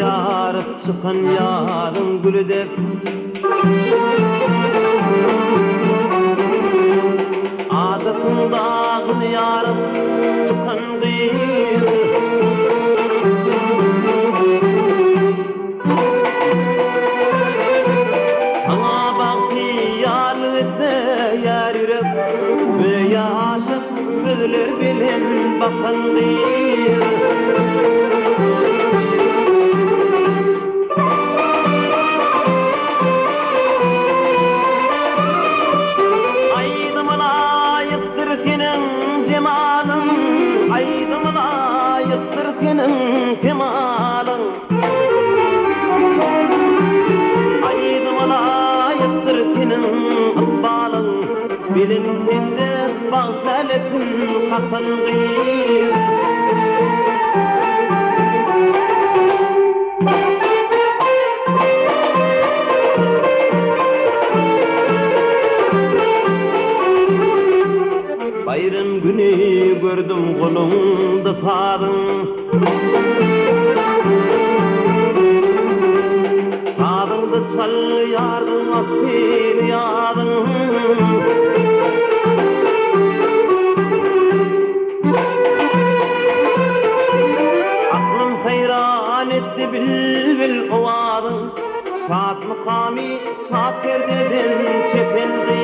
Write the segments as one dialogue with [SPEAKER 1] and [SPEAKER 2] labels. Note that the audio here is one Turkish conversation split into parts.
[SPEAKER 1] yar çıkan yarın gülü dep adatındağın yarın çıkan değil sana bakiyarlıkta yar yürek ve yaşık gözler bilen bakan değil senin kemalın aydıma layıktır senin akbalın bilinminde bağsaletin hasan gıyır bayram günü gördüm kolumda farın Sağdığında sal yardım affil yardım aklım hayran etti bil ovarın saat mukami saat perdeden çepildi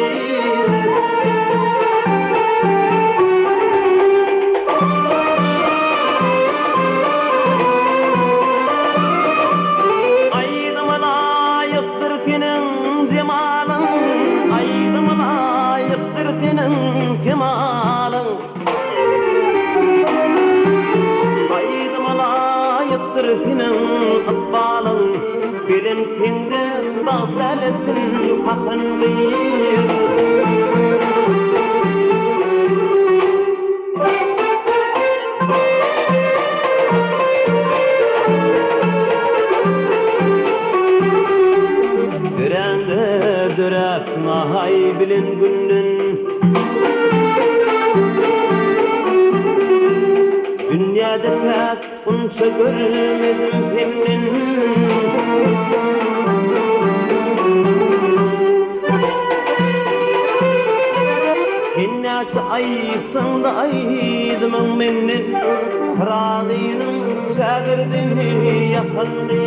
[SPEAKER 1] kemalın aydıma layıktır senin akbalın bilinçinde bağsaletin hasan gıyır Dürende düretsin ahay bilin gündün Dünyada pek unça görmedim kimden Kennaçı ayıpsan da aydımın menden Razıyının şagirdini yakındı